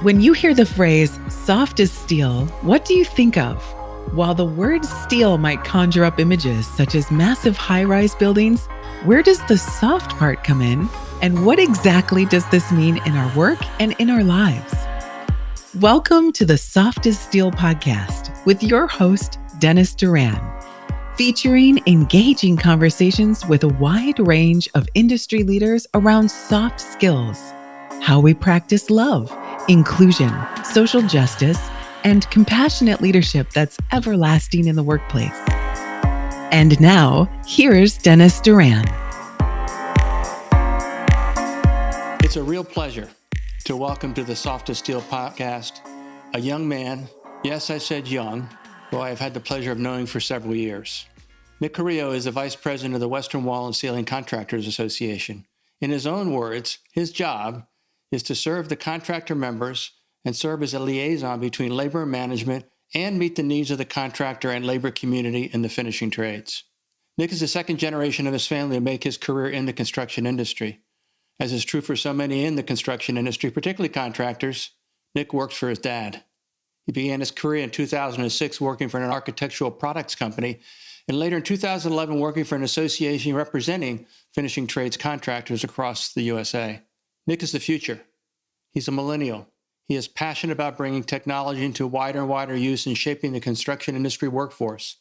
When you hear the phrase soft as steel, what do you think of? While the word steel might conjure up images such as massive high-rise buildings, where does the soft part come in? And what exactly does this mean in our work and in our lives? Welcome to the Soft as Steel podcast with your host, Dennis Duran, featuring engaging conversations with a wide range of industry leaders around soft skills, how we practice love, inclusion, social justice, and compassionate leadership that's everlasting in the workplace. And now, here's Dennis Duran. It's a real pleasure to welcome to the Soft as Steel podcast a young man, yes, I said young, who I have had the pleasure of knowing for several years. Nick Corilla is the Vice President of the Western Wall and Ceiling Contractors Association. In his own words, his job is to serve the contractor members and serve as a liaison between labor management and meet the needs of the contractor and labor community in the finishing trades. Nick is the second generation of his family to make his career in the construction industry. As is true for so many in the construction industry, particularly contractors, Nick works for his dad. He began his career in 2006 working for an architectural products company, and later in 2011 working for an association representing finishing trades contractors across the USA. Nick is the future. He's a millennial. He is passionate about bringing technology into wider and wider use and shaping the construction industry workforce.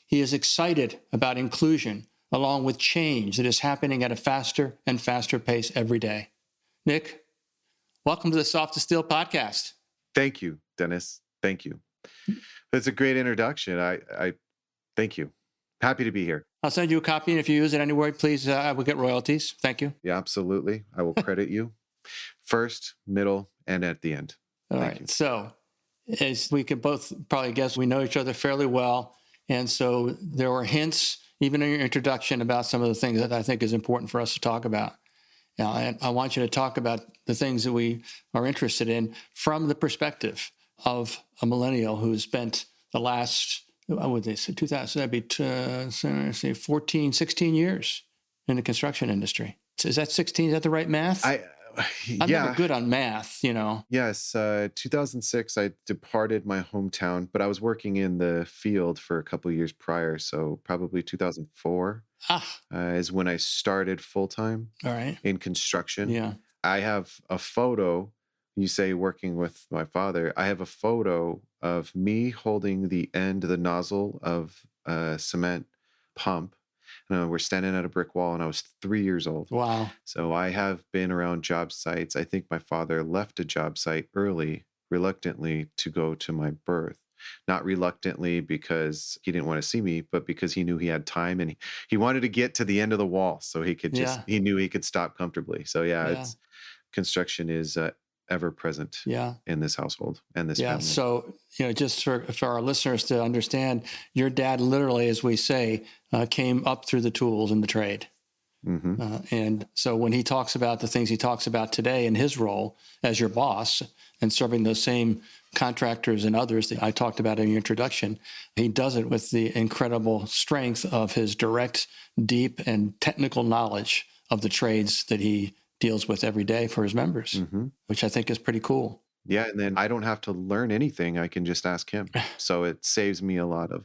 He is excited about inclusion, along with change that is happening at a faster and faster pace every day. Nick, welcome to the Soft as Steel podcast. Thank you, Dennis. Thank you. That's a great introduction. I thank you. Happy to be here. I'll send you a copy, and if you use it anywhere, please, I will get royalties. Thank you. Yeah, absolutely. I will credit you first, middle, and at the end. All right. So, as we could both probably guess, we know each other fairly well. And so there were hints, even in your introduction, about some of the things that I think is important for us to talk about. Now, I want you to talk about the things that we are interested in from the perspective of a millennial who has spent the last, what would they say, 2000, that'd be 14, 16 years in the construction industry. Is that 16? Is that the right math? I'm never good on math, you know. Yes, 2006, I departed my hometown, but I was working in the field for a couple of years prior, so probably 2004 is when I started full-time in construction. Yeah. I have a photo, you say working with my father, I have a photo of me holding the end of the nozzle of a cement pump. We're standing at a brick wall, and I was 3 years old. Wow. So I have been around job sites. I think my father left a job site early, reluctantly, to go to my birth. Not reluctantly because he didn't want to see me, but because he knew he had time, and he wanted to get to the end of the wall so he could he knew he could stop comfortably. So it's construction is ever present in this household and this family. So, just for our listeners to understand, your dad literally, as we say, came up through the tools in the trade. Mm-hmm. And so when he talks about the things he talks about today in his role as your boss and serving those same contractors and others that I talked about in your introduction, he does it with the incredible strength of his direct, deep, and technical knowledge of the trades that he deals with every day for his members, which I think is pretty cool. Yeah, and then I don't have to learn anything. I can just ask him. So it saves me a lot of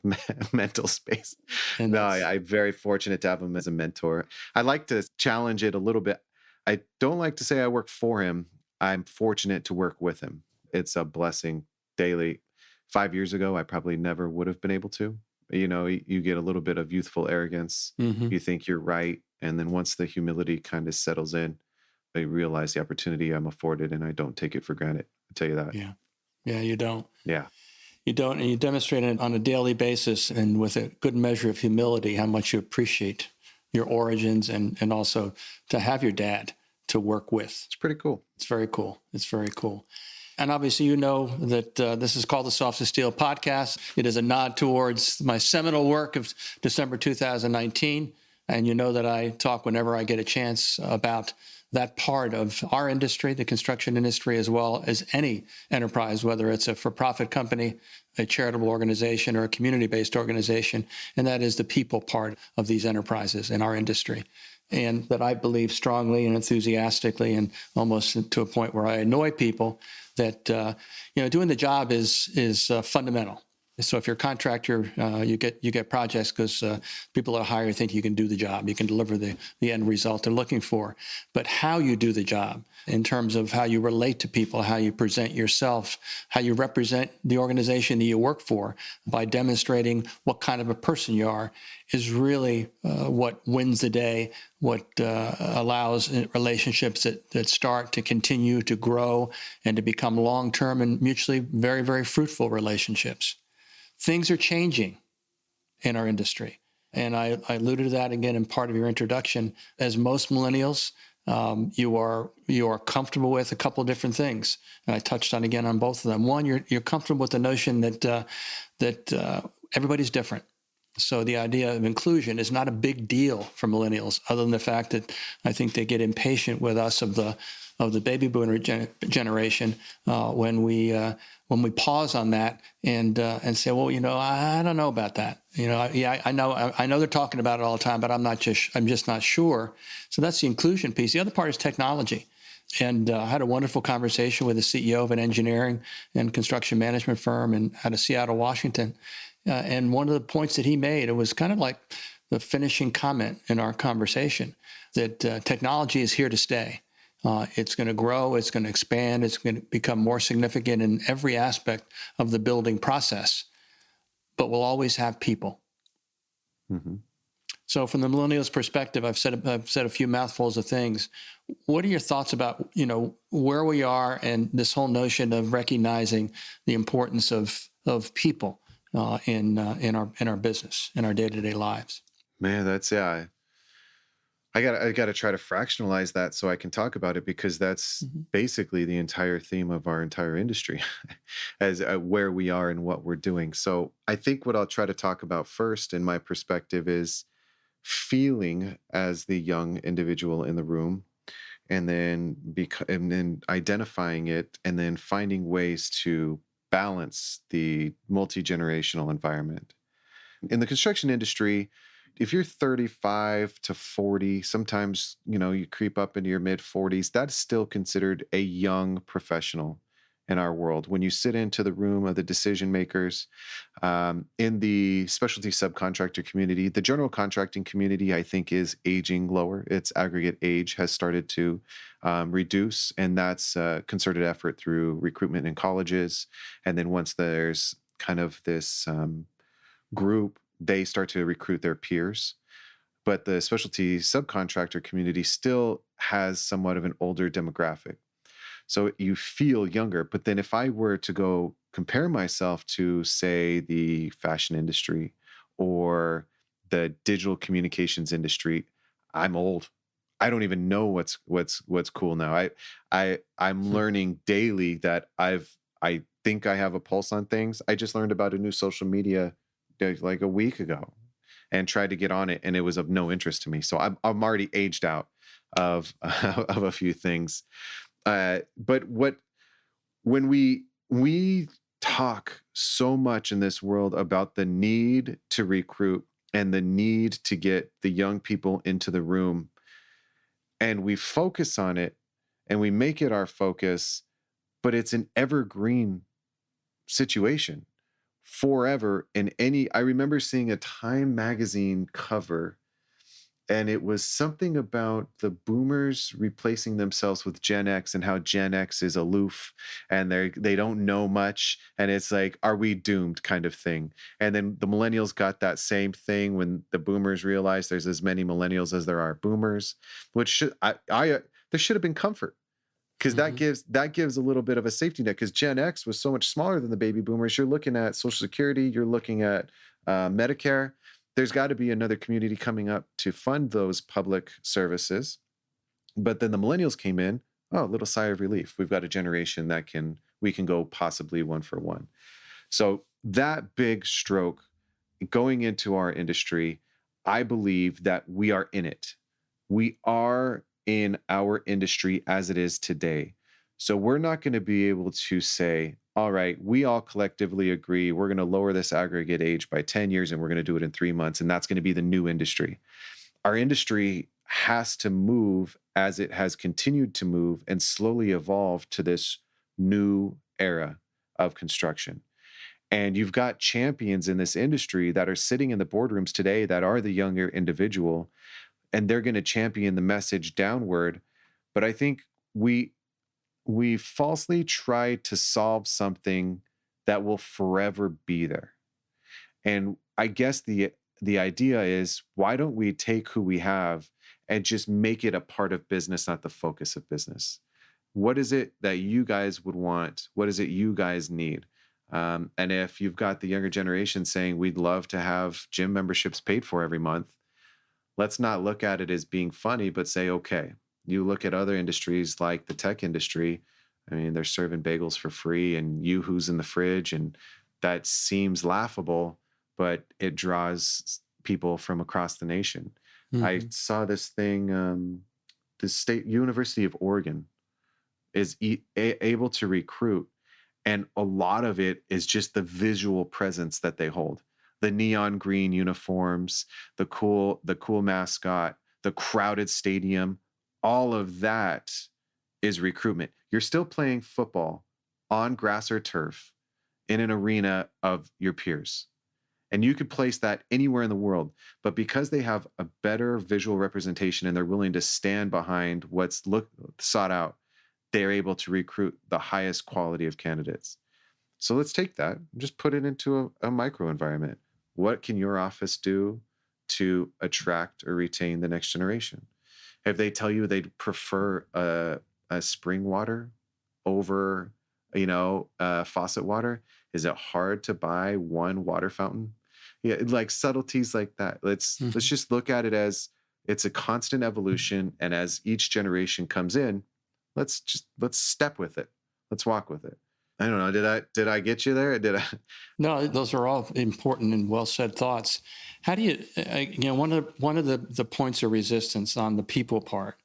mental space. And I'm very fortunate to have him as a mentor. I like to challenge it a little bit. I don't like to say I work for him. I'm fortunate to work with him. It's a blessing daily. 5 years ago, I probably never would have been able to. You get a little bit of youthful arrogance. You think you're right. And then once the humility kind of settles in, I realize the opportunity I'm afforded, and I don't take it for granted. I'll tell you that. Yeah, you don't. Yeah. You don't, and you demonstrate it on a daily basis and with a good measure of humility how much you appreciate your origins and also to have your dad to work with. It's pretty cool. It's very cool. It's very cool. And obviously, you know that this is called the Soft as Steel podcast. It is a nod towards my seminal work of December 2019. And you know that I talk whenever I get a chance about that part of our industry, the construction industry, as well as any enterprise, whether it's a for-profit company, a charitable organization, or a community-based organization. And that is the people part of these enterprises in our industry. and that I believe strongly and enthusiastically, and almost to a point where I annoy people, that doing the job is fundamental. So if you're a contractor, you get projects because people that hire think you can do the job, you can deliver the end result they're looking for. But how you do the job, in terms of how you relate to people, how you present yourself, how you represent the organization that you work for, by demonstrating what kind of a person you are, is really what wins the day, what allows relationships that start to continue to grow and to become long-term and mutually very, very fruitful relationships. Things are changing in our industry. And I alluded to that again in part of your introduction. As most millennials, you are comfortable with a couple of different things. And I touched on both of them. One, you're comfortable with the notion that everybody's different. So the idea of inclusion is not a big deal for millennials, other than the fact that I think they get impatient with us of the baby boomer generation when we pause on that and say, well, I don't know about that. I know they're talking about it all the time, but I'm just not sure. So that's the inclusion piece. The other part is technology. And I had a wonderful conversation with the CEO of an engineering and construction management firm out of Seattle, Washington. And one of the points that he made, it was kind of like the finishing comment in our conversation, that technology is here to stay. It's going to grow, it's going to expand, it's going to become more significant in every aspect of the building process, but we'll always have people. Mm-hmm. So from the millennials' perspective, I've said a few mouthfuls of things. What are your thoughts about, where we are and this whole notion of recognizing the importance of people in our business, in our day-to-day lives? Man, I got to try to fractionalize that so I can talk about it, because that's basically the entire theme of our entire industry as where we are and what we're doing. So I think what I'll try to talk about first in my perspective is feeling as the young individual in the room, and then identifying it, and then finding ways to balance the multi-generational environment. In the construction industry, if you're 35 to 40, sometimes, you creep up into your mid 40s, that's still considered a young professional in our world. When you sit into the room of the decision makers, in the specialty subcontractor community, the general contracting community, I think, is aging lower. Its aggregate age has started to reduce, and that's a concerted effort through recruitment in colleges. And then once there's kind of this group, they start to recruit their peers. But the specialty subcontractor community still has somewhat of an older demographic. So you feel younger. But then if I were to go compare myself to, say, the fashion industry or the digital communications industry, I'm old. I don't even know what's cool now. I'm learning daily that I think I have a pulse on things. I just learned about a new social media like a week ago and tried to get on it, and it was of no interest to me. So I'm already aged out of of a few things. But when we talk so much in this world about the need to recruit and the need to get the young people into the room, and we focus on it and we make it our focus, but it's an evergreen situation forever. I remember seeing a Time magazine cover, and it was something about the boomers replacing themselves with Gen X, and how Gen X is aloof and they don't know much, and it's like, are we doomed kind of thing. And then the millennials got that same thing when the boomers realized there's as many millennials as there are boomers, which there should have been comfort, because that gives a little bit of a safety net, because Gen X was so much smaller than the baby boomers. You're looking at Social Security, you're looking at Medicare. There's got to be another community coming up to fund those public services. But then the millennials came in, a little sigh of relief. We've got a generation that we can go possibly one for one. So that big stroke going into our industry, I believe that we are in it. We are in our industry as it is today. So we're not going to be able to say, all right, we all collectively agree we're going to lower this aggregate age by 10 years and we're going to do it in 3 months, and that's going to be the new industry. Our industry has to move as it has continued to move and slowly evolve to this new era of construction. And you've got champions in this industry that are sitting in the boardrooms today that are the younger individual, and they're going to champion the message downward. But I think we falsely try to solve something that will forever be there. And I guess the idea is, why don't we take who we have and just make it a part of business, not the focus of business? What is it that you guys would want? What is it you guys need? And if you've got the younger generation saying, we'd love to have gym memberships paid for every month, let's not look at it as being funny, but say, okay, you look at other industries like the tech industry. I mean, they're serving bagels for free and Yoo-Hoo's in the fridge, and that seems laughable, but it draws people from across the nation. Mm-hmm. I saw this thing, the State University of Oregon is able to recruit, and a lot of it is just the visual presence that they hold. The neon green uniforms, the cool mascot, the crowded stadium, all of that is recruitment. You're still playing football on grass or turf in an arena of your peers. And you could place that anywhere in the world. But because they have a better visual representation and they're willing to stand behind what's sought out, they're able to recruit the highest quality of candidates. So let's take that and just put it into a micro environment. What can your office do to attract or retain the next generation? If they tell you they'd prefer a spring water over, faucet water, is it hard to buy one water fountain? Yeah, like subtleties like that. Let's just look at it as it's a constant evolution, and as each generation comes in, let's step with it. Let's walk with it. I don't know. Did I get you there? Did I? No, those are all important and well said thoughts. How do you, one of the points of resistance on the people part,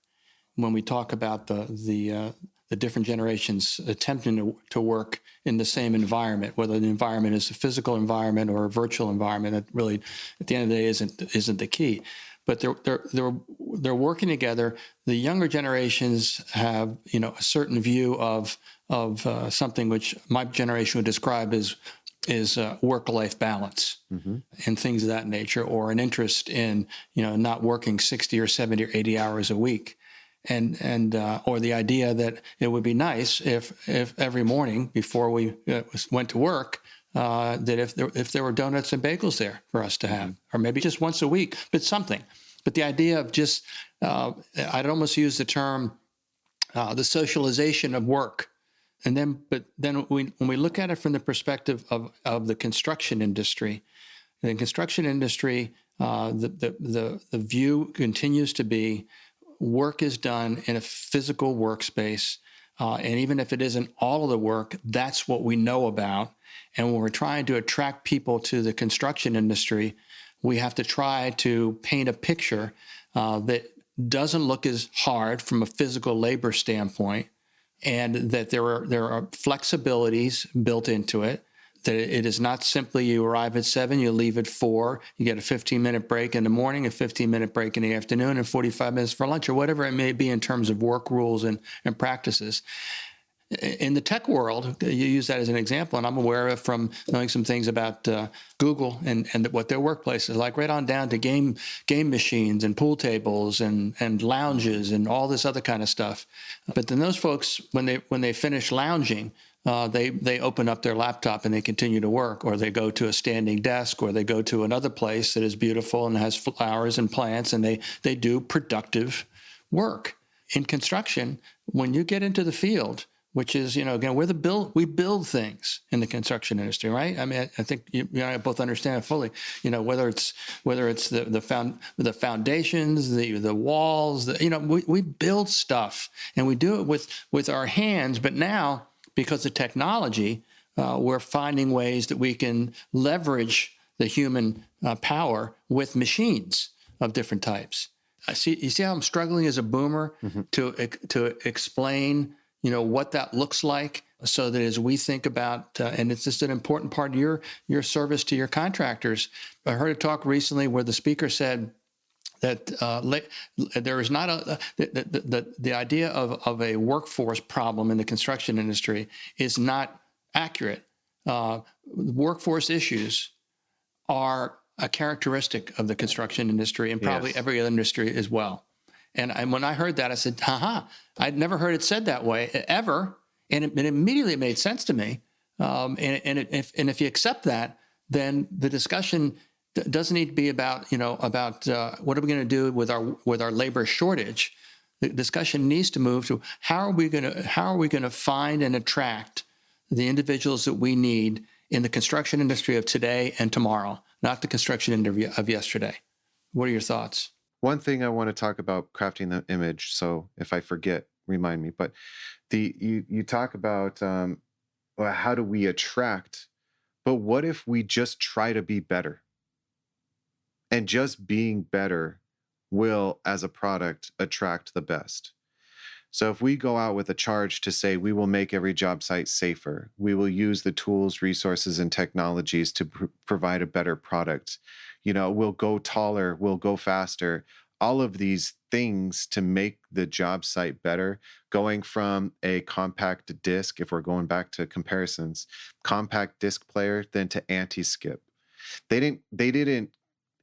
when we talk about the different generations attempting to work in the same environment, whether the environment is a physical environment or a virtual environment, it really, at the end of the day, isn't the key. But they're working together. The younger generations have a certain view of something which my generation would describe as work-life balance, and things of that nature, or an interest in not working 60 or 70 or 80 hours a week, and or the idea that it would be nice if every morning before we went to work, that if there were donuts and bagels there for us to have, or maybe just once a week, but something. But the idea of just, I'd almost use the term, the socialization of work. But then when we look at it from the perspective of the construction industry, the view continues to be work is done in a physical workspace. And even if it isn't all of the work, that's what we know about. And when we're trying to attract people to the construction industry, we have to try to paint a picture that doesn't look as hard from a physical labor standpoint, and that there are flexibilities built into it, that it is not simply you arrive at 7, you leave at 4, you get a 15-minute break in the morning, a 15-minute break in the afternoon, and 45 minutes for lunch, or whatever it may be in terms of work rules and practices. In the tech world, you use that as an example, and I'm aware of from knowing some things about Google and what their workplace is like, right on down to game machines and pool tables and lounges and all this other kind of stuff. But then those folks, when they finish lounging, they open up their laptop and they continue to work, or they go to a standing desk, or they go to another place that is beautiful and has flowers and plants, and they do productive work. In construction, when you get into the field, which is, again, we build things in the construction industry, right? I mean, I think you and I both understand it fully. Whether it's the foundations, the walls, we build stuff, and we do it with our hands. But now, because of technology, we're finding ways that we can leverage the human power with machines of different types. You see how I'm struggling as a boomer to explain what that looks like, so that as we think about, and it's just an important part of your service to your contractors. I heard a talk recently where the speaker said there is not the idea of a workforce problem in the construction industry is not accurate. Workforce issues are a characteristic of the construction industry and probably every other industry as well. And when I heard that, I said, I'd never heard it said that way ever. And it immediately made sense to me. If you accept that, then the discussion doesn't need to be about what are we going to do with our labor shortage. The discussion needs to move to how are we going to find and attract the individuals that we need in the construction industry of today and tomorrow, not the construction industry of yesterday. What are your thoughts? One thing I want to talk about crafting the image. So if I forget, remind me. But you talk about how do we attract? But what if we just try to be better? And just being better will, as a product, attract the best. So if we go out with a charge to say we will make every job site safer, we will use the tools, resources, and technologies to provide a better product, we'll go taller, we'll go faster, all of these things to make the job site better, going from a compact disc, if we're going back to comparisons, compact disc player, then to anti-skip. They didn't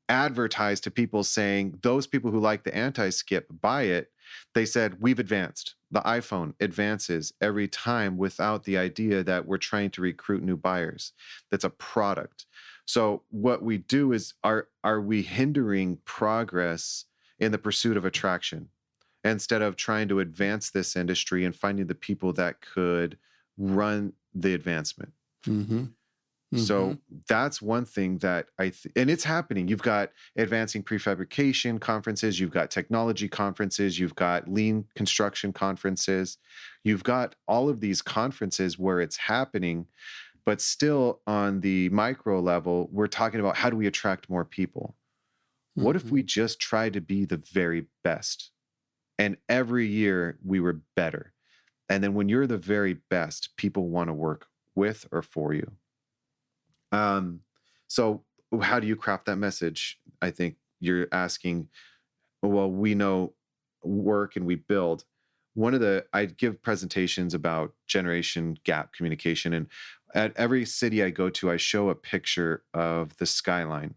advertise to people saying those people who like the anti-skip buy it. They said we've advanced. The iPhone advances every time without the idea that we're trying to recruit new buyers. That's a product. So what we do is are we hindering progress in the pursuit of attraction instead of trying to advance this industry and finding the people that could run the advancement? Mm-hmm. So that's one thing that and it's happening. You've got advancing prefabrication conferences, you've got technology conferences, you've got lean construction conferences, you've got all of these conferences where it's happening, but still on the micro level, we're talking about how do we attract more people? What if we just tried to be the very best? And every year we were better. And then when you're the very best, people want to work with or for you. So how do you craft that message? I think you're asking, well, we know work and we build. I give presentations about generation gap communication. And at every city I go to, I show a picture of the skyline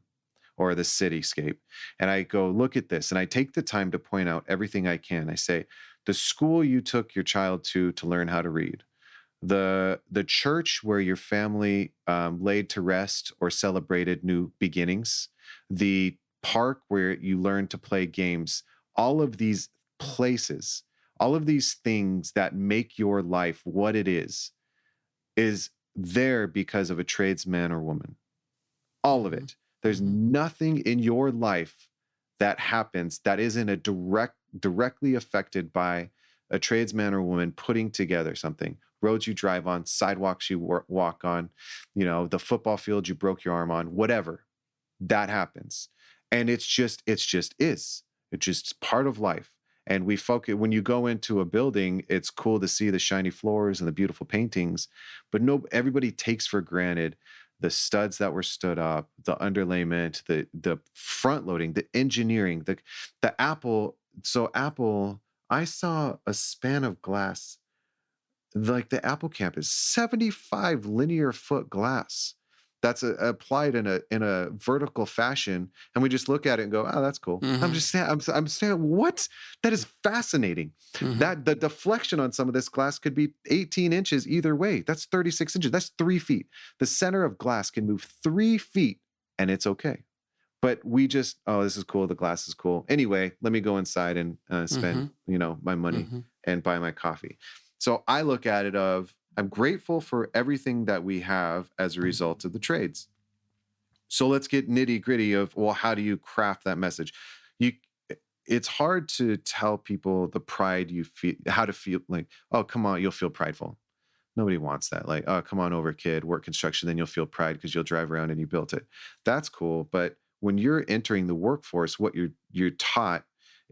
or the cityscape. And I go, look at this. And I take the time to point out everything I can. I say, the school you took your child to learn how to read, the church where your family laid to rest or celebrated new beginnings, the park where you learned to play games, all of these places, all of these things that make your life what it is there because of a tradesman or woman. All of it. There's nothing in your life that happens that isn't directly affected by a tradesman or woman putting together something. Roads you drive on, sidewalks you walk on, the football field you broke your arm on, whatever, that happens. And it's just part of life. And we focus, when you go into a building, it's cool to see the shiny floors and the beautiful paintings, but everybody takes for granted the studs that were stood up, the underlayment, the front loading, the engineering, the Apple. So Apple, I saw a span of glass, like the Apple campus, 75 linear foot glass that's applied in a vertical fashion, and we just look at it and go, "Oh, that's cool." I'm saying, what? That is fascinating. That the deflection on some of this glass could be 18 inches either way. That's 36 inches. That's 3 feet. The center of glass can move 3 feet, and it's okay. But we just, this is cool. The glass is cool. Anyway, let me go inside and spend, my money and buy my coffee. So I look at it I'm grateful for everything that we have as a result of the trades. So let's get nitty gritty of, well, how do you craft that message? It's hard to tell people the pride you feel, how to feel like, oh, come on, you'll feel prideful. Nobody wants that. Like, oh, come on over, kid, work construction, then you'll feel pride because you'll drive around and you built it. That's cool. But when you're entering the workforce, what you're taught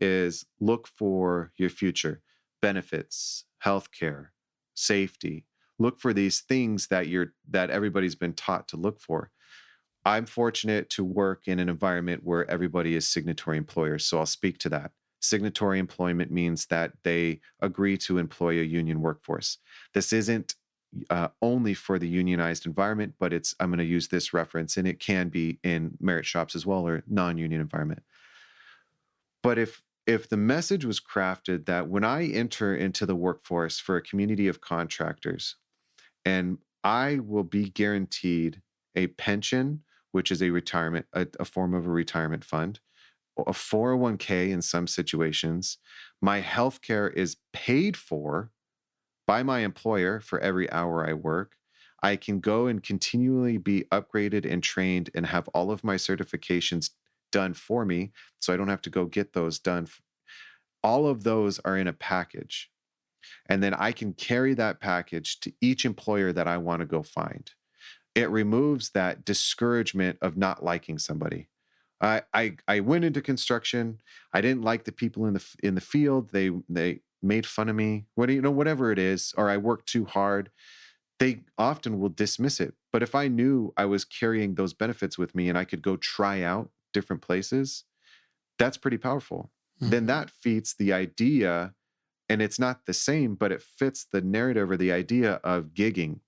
is look for your future, benefits, healthcare, safety. Look for these things that everybody's been taught to look for. I'm fortunate to work in an environment where everybody is signatory employers. So I'll speak to that. Signatory employment means that they agree to employ a union workforce. This isn't only for the unionized environment, but I'm going to use this reference, and it can be in merit shops as well or non-union environment. But if the message was crafted that when I enter into the workforce for a community of contractors, and I will be guaranteed a pension, which is a retirement, a form of a retirement fund, a 401k in some situations. My healthcare is paid for by my employer for every hour I work. I can go and continually be upgraded and trained and have all of my certifications done for me, so I don't have to go get those done. All of those are in a package. And then I can carry that package to each employer that I want to go find. It removes that discouragement of not liking somebody. I went into construction. I didn't like the people in the field. They made fun of me. Whatever it is, or I worked too hard. They often will dismiss it. But if I knew I was carrying those benefits with me and I could go try out different places, that's pretty powerful. Mm-hmm. Then that feeds the idea, and it's not the same, but it fits the narrative or the idea of gigging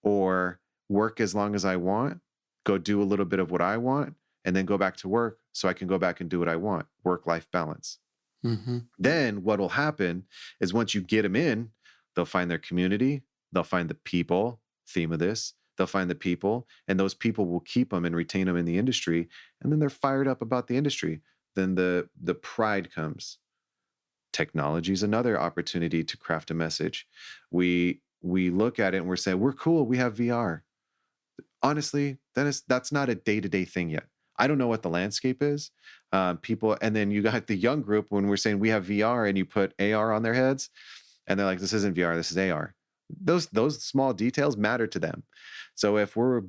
or work as long as I want, go do a little bit of what I want, and then go back to work so I can go back and do what I want, work-life balance. Mm-hmm. Then what will happen is once you get them in, they'll find their community, they'll find the people, theme of this, they'll find the people, and those people will keep them and retain them in the industry, and then they're fired up about the industry. Then the pride comes. Technology is another opportunity to craft a message. We look at it and we're saying, we're cool, we have VR. Honestly, that's not a day-to-day thing yet. I don't know what the landscape is. People, and then you got the young group when we're saying we have VR and you put AR on their heads, and they're like, this isn't VR, this is AR. Those small details matter to them. So if we're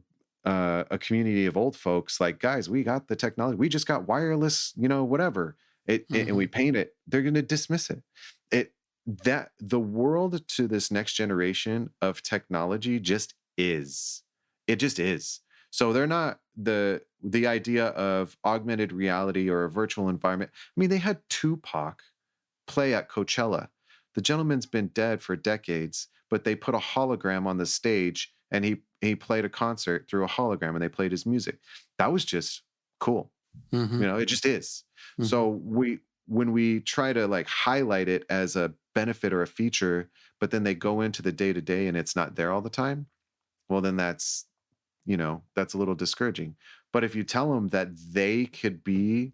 a community of old folks, like, guys, we got the technology, we just got wireless, whatever, and we paint it, they're going to dismiss it. That the world to this next generation of technology just is. It just is. So they're not the idea of augmented reality or a virtual environment. I mean, they had Tupac play at Coachella. The gentleman's been dead for decades, but they put a hologram on the stage and he played a concert through a hologram and they played his music. That was just cool. Mm-hmm. It just is. Mm-hmm. So when we try to like highlight it as a benefit or a feature, but then they go into the day-to-day and it's not there all the time, well, then that's a little discouraging. But if you tell them that they could be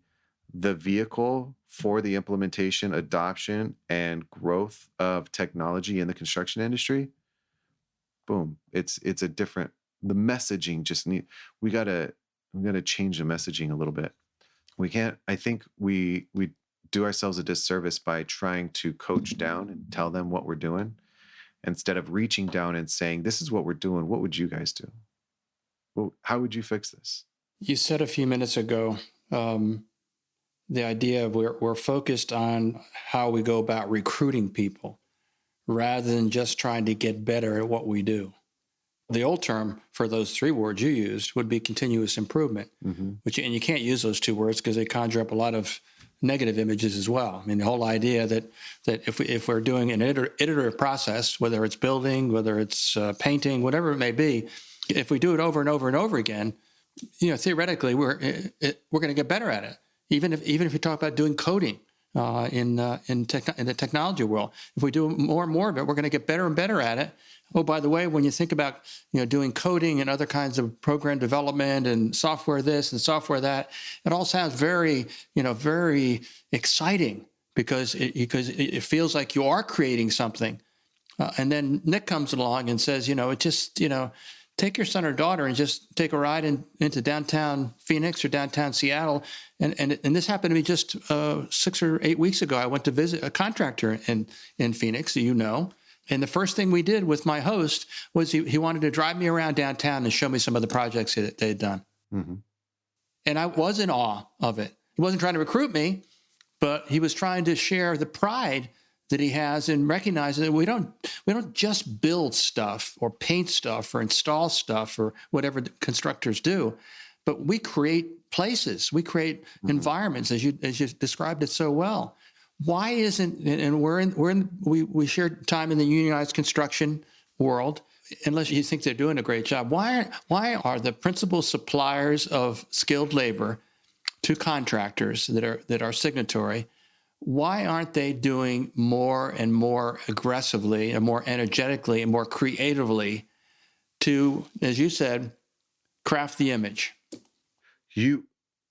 the vehicle for the implementation, adoption, and growth of technology in the construction industry, boom, it's a different, the messaging we gotta change the messaging a little bit. I think we do ourselves a disservice by trying to coach down and tell them what we're doing instead of reaching down and saying, this is what we're doing. What would you guys do? Well, how would you fix this? You said a few minutes ago, the idea of we're focused on how we go about recruiting people rather than just trying to get better at what we do. The old term for those three words you used would be continuous improvement, mm-hmm. And you can't use those two words because they conjure up a lot of negative images as well. I mean, the whole idea that if we're doing an iterative process, whether it's building, whether it's painting, whatever it may be, if we do it over and over and over again, theoretically we're going to get better at it. Even if you talk about doing coding in the technology world, if we do more and more of it, we're going to get better and better at it. Oh, by the way, when you think about doing coding and other kinds of program development and software this and software that, it all sounds very very exciting because it feels like you are creating something. And then Nick comes along and says, take your son or daughter and just take a ride into downtown Phoenix or downtown Seattle. And this happened to me just 6 or 8 weeks ago. I went to visit a contractor in Phoenix, and the first thing we did with my host was he wanted to drive me around downtown and show me some of the projects that they'd done. Mm-hmm. And I was in awe of it. He wasn't trying to recruit me, but he was trying to share the pride that he has in recognizing that we don't just build stuff or paint stuff or install stuff or whatever the constructors do, but we create places, we create environments, as you described it so well. Why isn't, and we share time in the unionized construction world, unless you think they're doing a great job. Why are the principal suppliers of skilled labor to contractors that are signatory, why aren't they doing more and more aggressively and more energetically and more creatively to, as you said, craft the image? You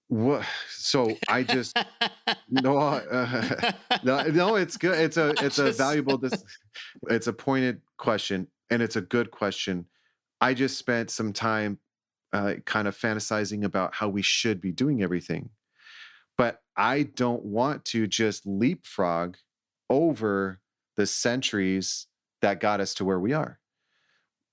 what? So I just no, no. It's good. It's a valuable. It's a pointed question, and it's a good question. I just spent some time kind of fantasizing about how we should be doing everything, but I don't want to just leapfrog over the centuries that got us to where we are.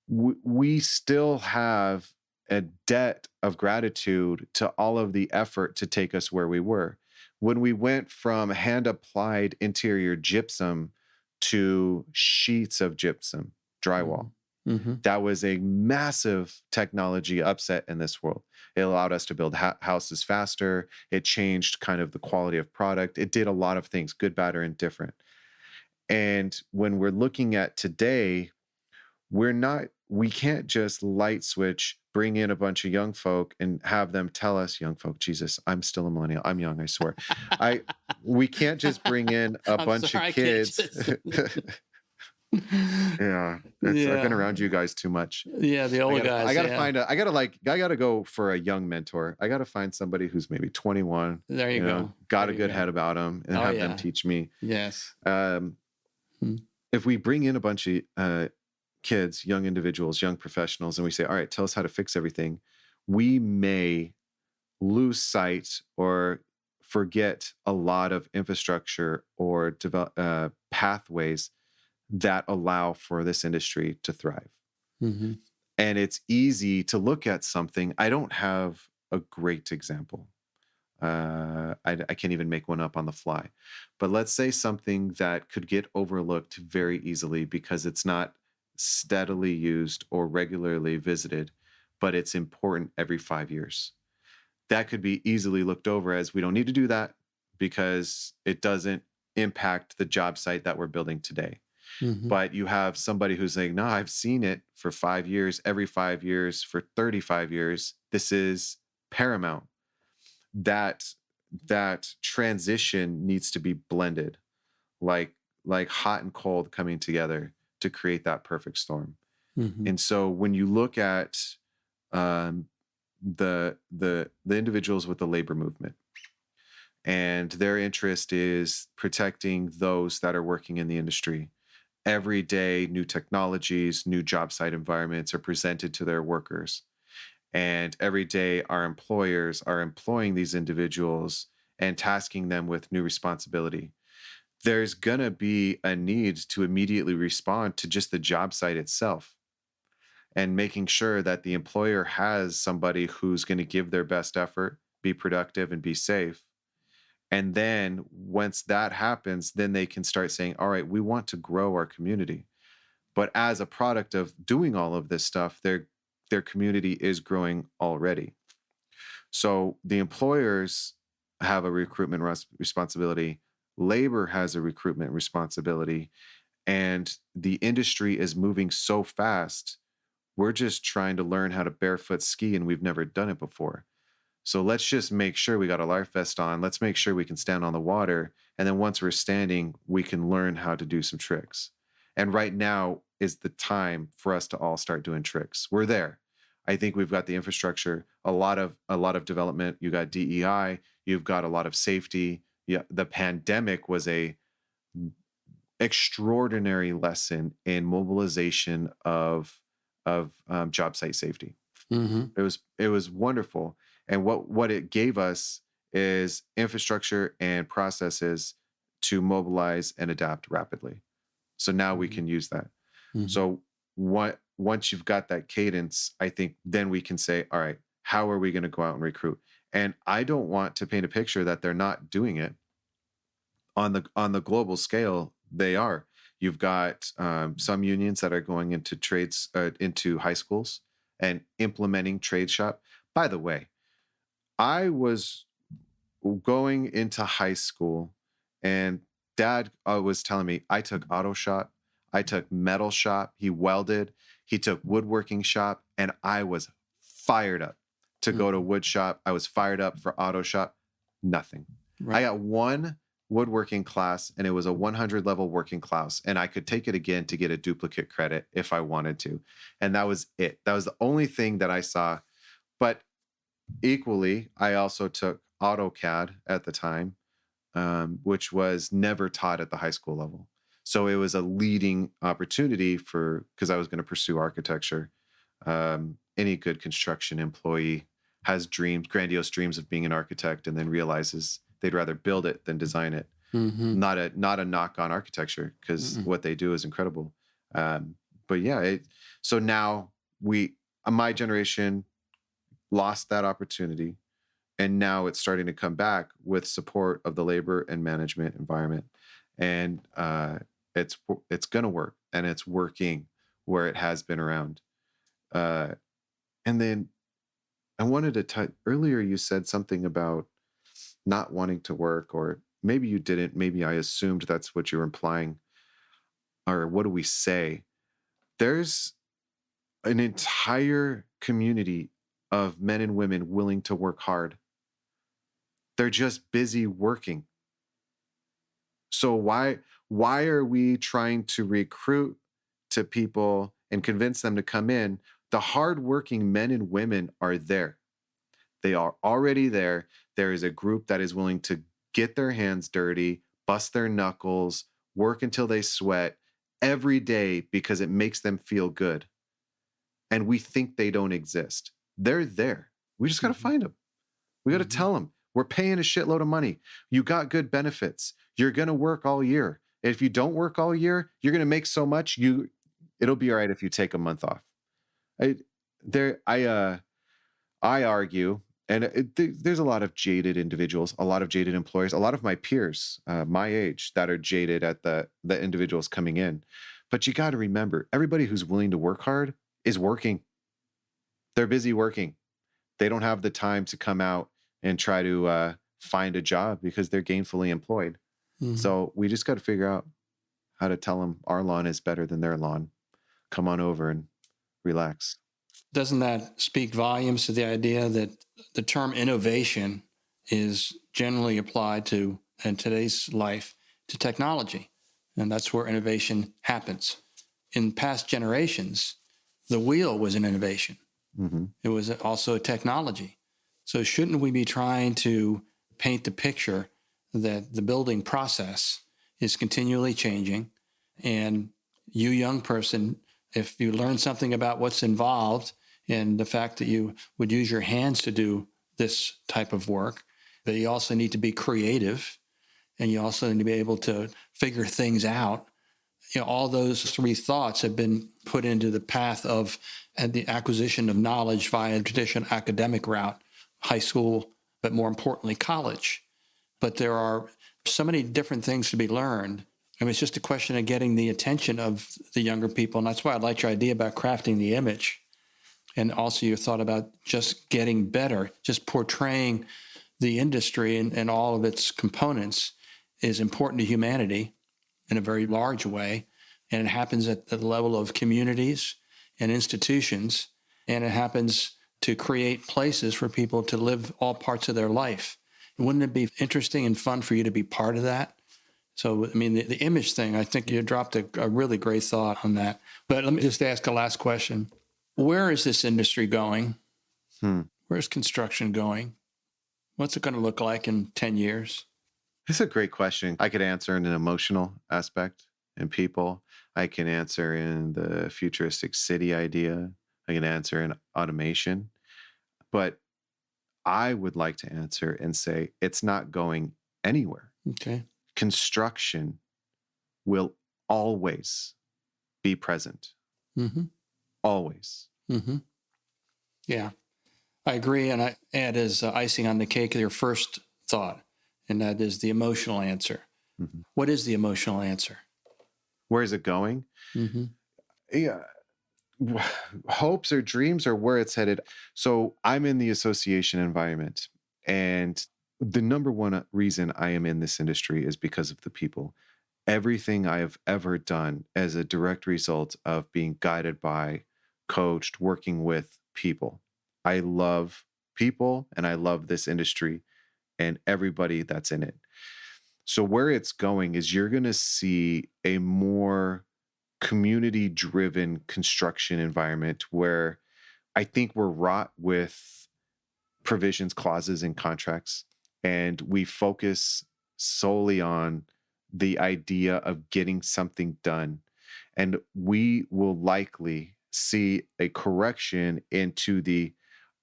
We still have a debt of gratitude to all of the effort to take us where we were. When we went from hand applied interior gypsum to sheets of gypsum, drywall, that was a massive technology upset in this world. It allowed us to build houses faster. It changed kind of the quality of product. It did a lot of things, good, bad, or indifferent. And when we're looking at today, we can't just light switch, bring in a bunch of young folk and have them tell us, young folk, Jesus, I'm still a millennial. I'm young, I swear. We can't just bring in a bunch of kids. Yeah. I've been around you guys too much. Yeah, the older guys. I gotta go for a young mentor. I gotta find somebody who's maybe 21. There you go. Got a good head about them and have them teach me. Yes. If we bring in a bunch of kids, young individuals, young professionals, and we say, all right, tell us how to fix everything, we may lose sight or forget a lot of infrastructure or pathways that allow for this industry to thrive. And it's easy to look at something. I don't have a great example. I can't even make one up on the fly. But let's say something that could get overlooked very easily because it's not steadily used or regularly visited, but it's important every 5 years. That could be easily looked over as we don't need to do that because it doesn't impact the job site that we're building today. But you have somebody who's like, no, I've seen it for 5 years, every 5 years, for 35 years. This is paramount. That transition needs to be blended, like hot and cold coming together to create that perfect storm. And so when you look at the individuals with the labor movement and their interest is protecting those that are working in the industry, every day new technologies, new job site environments are presented to their workers. And every day our employers are employing these individuals and tasking them with new responsibility. There's going to be a need to immediately respond to just the job site itself and making sure that the employer has somebody who's going to give their best effort, be productive, and be safe. And then once that happens, then they can start saying, all right, we want to grow our community. But as a product of doing all of this stuff, their community is growing already. So the employers have a recruitment responsibility. Labor has a recruitment responsibility. And the industry is moving so fast. We're just trying to learn how to barefoot ski, and we've never done it before. So let's just make sure we got a life vest on. Let's make sure we can stand on the water. And then once we're standing, we can learn how to do some tricks. And right now is the time for us to all start doing tricks. We're there. I think we've got the infrastructure, a lot of development. You got DEI, you've got a lot of safety. Yeah, the pandemic was a extraordinary lesson in mobilization of job site safety. It was wonderful. And what it gave us is infrastructure and processes to mobilize and adapt rapidly. So now we can use that. So once you've got that cadence, I think then we can say, all right, how are we going to go out and recruit? And I don't want to paint a picture that they're not doing it. On the global scale, they are. You've got some unions that are going into trades, into high schools and implementing trade shop. By the way, I was going into high school, and dad was telling me I took auto shop, I took metal shop, he welded, he took woodworking shop, and I was fired up to go to wood shop. I was fired up for auto shop. Nothing. Right. I got one woodworking class, and it was a 100 level working class, and I could take it again to get a duplicate credit if I wanted to. And that was it. That was the only thing that I saw. But equally, I also took AutoCAD at the time, which was never taught at the high school level. So it was a leading opportunity because I was going to pursue architecture. Any good construction employee has grandiose dreams of being an architect, and then realizes they'd rather build it than design it. Mm-hmm. Not a knock on architecture, because what they do is incredible. But yeah, so now my generation lost that opportunity, and now it's starting to come back with support of the labor and management environment, and it's going to work, and it's working where it has been around. And then I wanted to touch earlier. You said something about not wanting to work, or maybe you didn't. Maybe I assumed that's what you were implying. Or what do we say? There's an entire community of men and women willing to work hard. They're just busy working. So why are we trying to recruit to people and convince them to come in? The hardworking men and women are there. They are already there. There is a group that is willing to get their hands dirty, bust their knuckles, work until they sweat every day because it makes them feel good. And we think they don't exist. They're there. We just got to find them. We got to tell them, we're paying a shitload of money. You got good benefits. You're going to work all year. If you don't work all year, you're going to make so much, it'll be all right if you take a month off. I argue, and there's a lot of jaded individuals, a lot of jaded employers, a lot of my peers, my age, that are jaded at the individuals coming in. But you got to remember, everybody who's willing to work hard is working. They're busy working. They don't have the time to come out and try to find a job because they're gainfully employed. Mm-hmm. So we just got to figure out how to tell them our lawn is better than their lawn. Come on over and relax. Doesn't that speak volumes to the idea that the term innovation is generally applied to, in today's life, to technology? And that's where innovation happens. In past generations, the wheel was an innovation. Mm-hmm. It was also a technology. So shouldn't we be trying to paint the picture that the building process is continually changing, and you, young person, if you learn something about what's involved and the fact that you would use your hands to do this type of work, that you also need to be creative, and you also need to be able to figure things out. You know, all those three thoughts have been put into the path of the acquisition of knowledge via the traditional academic route, high school, but more importantly, college. But there are so many different things to be learned. I mean, it's just a question of getting the attention of the younger people. And that's why I liked your idea about crafting the image. And also your thought about just getting better, just portraying the industry and all of its components is important to humanity in a very large way. And it happens at the level of communities and institutions. And it happens to create places for people to live all parts of their life. Wouldn't it be interesting and fun for you to be part of that? So, I mean, the image thing, I think you dropped a really great thought on that. But let me just ask a last question. Where is this industry going? Where's construction going? What's it going to look like in 10 years? It's a great question. I could answer in an emotional aspect in people. I can answer in the futuristic city idea. I can answer in automation. But I would like to answer and say it's not going anywhere. Okay. Construction will always be present. Mm-hmm. Always. Mm-hmm. Yeah, I agree. And I add as icing on the cake your first thought, and that is the emotional answer. Mm-hmm. What is the emotional answer? Where is it going? Mm-hmm. Yeah. Hopes or dreams or where it's headed. So I'm in the association environment, And the number one reason I am in this industry is because of the people. Everything I have ever done as a direct result of being guided by, coached, working with people. I love people and I love this industry and everybody that's in it. So where it's going is you're going to see a more community driven construction environment where I think we're wrought with provisions, clauses, and contracts, and we focus solely on the idea of getting something done. And we will likely see a correction into the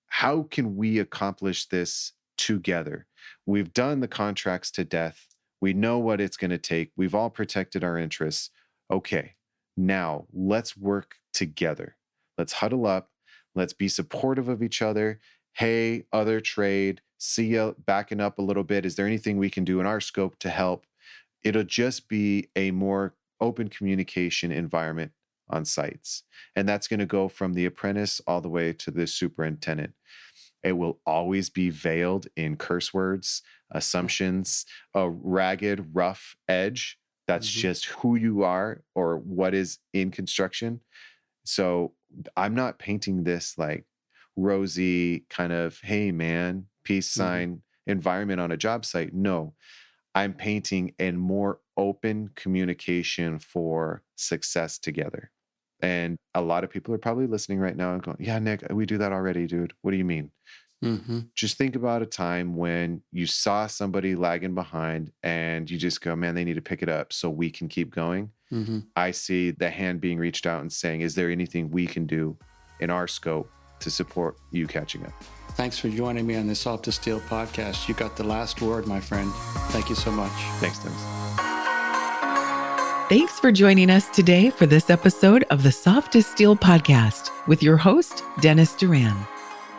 how can we accomplish this together? We've done the contracts to death. We know what it's going to take. We've all protected our interests. Okay, now let's work together. Let's huddle up. Let's be supportive of each other. Hey, other trade, see you backing up a little bit. Is there anything we can do in our scope to help? It'll just be a more open communication environment on sites. And that's going to go from the apprentice all the way to the superintendent. It will always be veiled in curse words, assumptions, a ragged, rough edge. That's just who you are or what is in construction. So I'm not painting this like rosy kind of, hey man, peace sign environment on a job site. No, I'm painting a more open communication for success together. And a lot of people are probably listening right now and going, yeah, Nick, we do that already, dude. What do you mean? Just think about a time when you saw somebody lagging behind and you just go, man, they need to pick it up so we can keep going. I see the hand being reached out and saying, is there anything we can do in our scope to support you catching up? Thanks for joining me on the Soft to Steel podcast. You got the last word, my friend. Thank you so much. Thanks, Dennis. Thanks for joining us today for this episode of the Soft to Steel podcast with your host, Dennis Duran.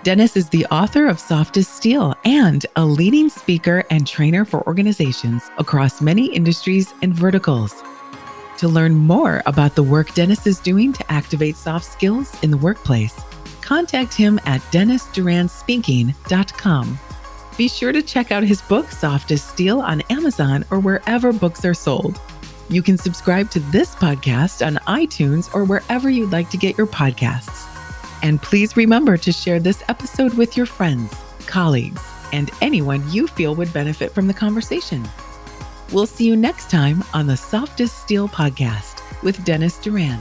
Dennis is the author of Soft as Steel and a leading speaker and trainer for organizations across many industries and verticals. To learn more about the work Dennis is doing to activate soft skills in the workplace, contact him at DennisDuranSpeaking.com. Be sure to check out his book, Soft as Steel, on Amazon or wherever books are sold. You can subscribe to this podcast on iTunes or wherever you'd like to get your podcasts. And please remember to share this episode with your friends, colleagues, and anyone you feel would benefit from the conversation. We'll see you next time on the Soft as Steel podcast with Dennis Duran.